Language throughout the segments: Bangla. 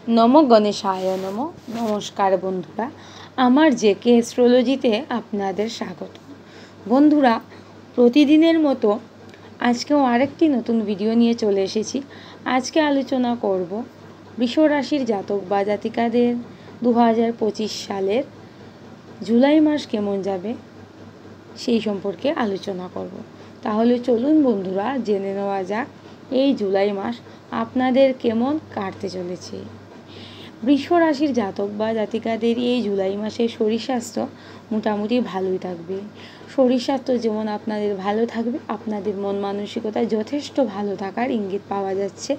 নমো গণেশায় নমো। নমস্কার বন্ধুরা, আমার জেকে অ্যাস্ট্রোলজিতে আপনাদের স্বাগত। বন্ধুরা, প্রতিদিনের মতো আজকেও আরেকটি নতুন ভিডিও নিয়ে চলে এসেছি। আজকে আলোচনা করব বৃষ রাশির জাতক বা জাতিকাদের 2025 সালের জুলাই মাস কেমন যাবে সেই সম্পর্কে আলোচনা করব। তাহলে চলুন বন্ধুরা, জেনে নেওয়া যাক এই জুলাই মাস আপনাদের কেমন কাটতে চলেছে। বৃষ রাশির জাতক বা জাতিকাদের এই জুলাই মাসে শরীর স্বাস্থ্য মোটামুটি ভালোই থাকবে। শরীর স্বাস্থ্য যেমন আপনাদের ভালো থাকবে, আপনাদের মন মানসিকতা যথেষ্ট ভালো থাকার ইঙ্গিত পাওয়া যাচ্ছে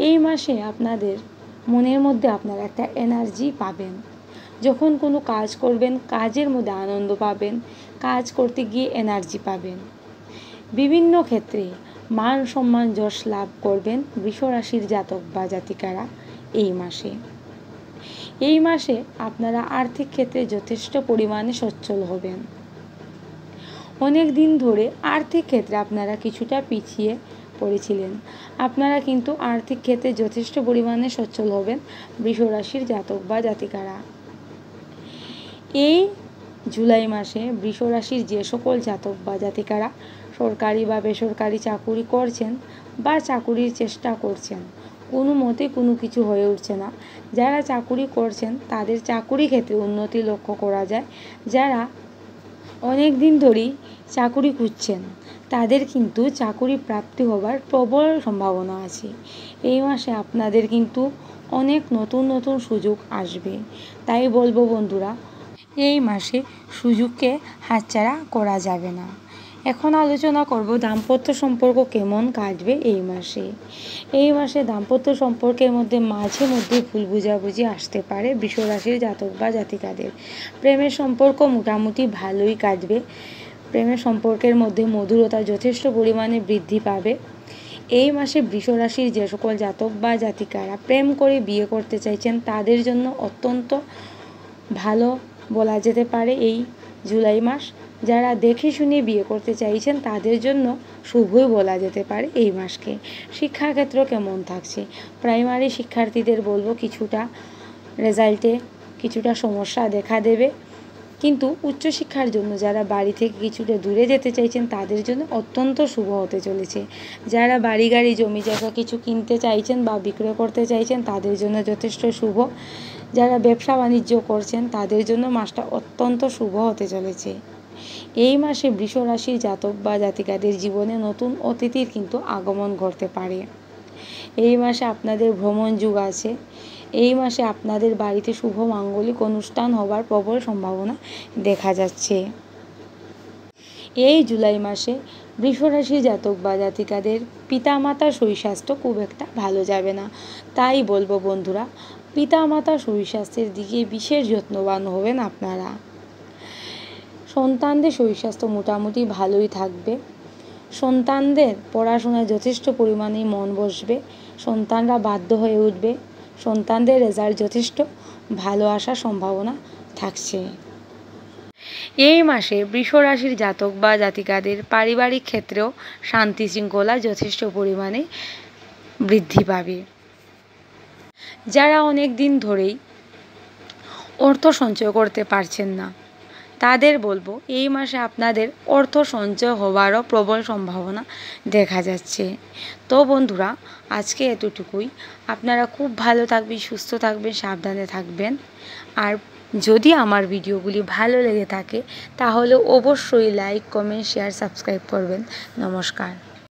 এই মাসে আপনাদের মনের মধ্যে আপনারা একটা এনার্জি পাবেন। যখন কোনো কাজ করবেন, কাজের মধ্যে আনন্দ পাবেন, কাজ করতে গিয়ে এনার্জি পাবেন। বিভিন্ন ক্ষেত্রে মান সম্মান যশ লাভ করবেন বৃষ রাশির জাতক বা জাতিকারা এই মাসে আপনারা আর্থিক ক্ষেত্রে যথেষ্ট পরিমাণে সচ্ছল হবেন। অনেক দিন ধরে আর্থিক ক্ষেত্রে আপনারা কিছুটা পিছিয়ে পড়েছিলেন, আপনারা কিন্তু আর্থিক ক্ষেত্রে যথেষ্ট পরিমাণে সচ্ছল হবেন বৃষ রাশির জাতক বা জাতিকারা। এই জুলাই মাসে বৃষ রাশির যে সকল জাতক বা জাতিকারা সরকারি বা বেসরকারি চাকুরি করছেন বা চাকুরির চেষ্টা করছেন, কোনো মতে কোনো কিছু হয়ে উঠছে না, যারা চাকুরি করছেন তাদের চাকুরি ক্ষেত্রে উন্নতি লক্ষ্য করা যায়। যারা অনেক দিন ধরেই চাকুরি খুঁজছেন তাদের কিন্তু চাকুরি প্রাপ্তি হবার প্রবল সম্ভাবনা আছে। এই মাসে আপনাদের কিন্তু অনেক নতুন নতুন সুযোগ আসবে। তাই বলবো বন্ধুরা, এই মাসে সুযোগকে হাতছাড়া করা যাবে না। এখন আলোচনা করব দাম্পত্য সম্পর্ক কেমন কাটবে এই মাসে দাম্পত্য সম্পর্কের মধ্যে মাঝে মধ্যে ভুল বুঝাবুঝি আসতে পারে বৃষ রাশির জাতক বা জাতিকাদের। প্রেমের সম্পর্ক মোটামুটি ভালোই কাটবে। প্রেমের সম্পর্কের মধ্যে মধুরতা যথেষ্ট পরিমাণে বৃদ্ধি পাবে। এই মাসে বৃষ রাশির যে সকল জাতক বা জাতিকারা প্রেম করে বিয়ে করতে চাইছেন তাদের জন্য অত্যন্ত ভালো বলা যেতে পারে এই জুলাই মাস। যারা দেখে শুনে বিয়ে করতে চাইছেন তাদের জন্য শুভই বলা যেতে পারে এই মাসকে। শিক্ষাক্ষেত্র কেমন থাকছে? প্রাইমারি শিক্ষার্থীদের বলবো কিছুটা রেজাল্টে কিছুটা সমস্যা দেখা দেবে, কিন্তু উচ্চশিক্ষার জন্য যারা বাড়ি থেকে কিছুটা দূরে যেতে চাইছেন তাদের জন্য অত্যন্ত শুভ হতে চলেছে। যারা বাড়ি গাড়ি জমি জায়গা কিছু কিনতে চাইছেন বা বিক্রয় করতে চাইছেন তাদের জন্য যথেষ্ট শুভ। যারা ব্যবসা বাণিজ্য করছেন তাদের জন্য মাসটা অত্যন্ত শুভ হতে চলেছে। এই মাসে বৃষ রাশির জাতক বা জাতিকাদের জীবনে নতুন অতিথির কিন্তু আগমন ঘটতে পারে। এই মাসে আপনাদের ভ্রমণ যুগ আছে। এই মাসে আপনাদের বাড়িতে শুভ মাঙ্গলিক অনুষ্ঠান হবার প্রবল সম্ভাবনা দেখা যাচ্ছে। এই জুলাই মাসে বৃষ রাশির জাতক বা জাতিকাদের পিতামাতার শরীর স্বাস্থ্য খুব একটা ভালো যাবে না। তাই বলবো বন্ধুরা, পিতামাতার শরীর স্বাস্থ্যের দিকে বিশেষ যত্নবান হবেন আপনারা। সন্তানদের শরীর স্বাস্থ্য মোটামুটি ভালোই থাকবে। সন্তানদের পড়াশোনায় যথেষ্ট পরিমাণে মন বসবে, সন্তানরা বাধ্য হয়ে উঠবে, সন্তানদের রেজাল্ট যথেষ্ট ভালো আসার সম্ভাবনা থাকছে। এই মাসে বৃষ রাশির জাতক বা জাতিকাদের পারিবারিক ক্ষেত্রেও শান্তি শৃঙ্খলা যথেষ্ট পরিমাণে বৃদ্ধি পাবে। যারা অনেক দিন ধরেই অর্থ সঞ্চয় করতে পারছেন না তাদের বলবো এই মাসে আপনাদের অর্থ সঞ্চয় হওয়ারও প্রবল সম্ভাবনা দেখা যাচ্ছে। তো বন্ধুরা, আজকে এতটুকুই। আপনারা খুব ভালো থাকবেন, সুস্থ থাকবেন, সাবধানে থাকবেন। আর যদি আমার ভিডিওগুলি ভালো লেগে থাকে তাহলে অবশ্যই লাইক, কমেন্ট, শেয়ার, সাবস্ক্রাইব করবেন। নমস্কার।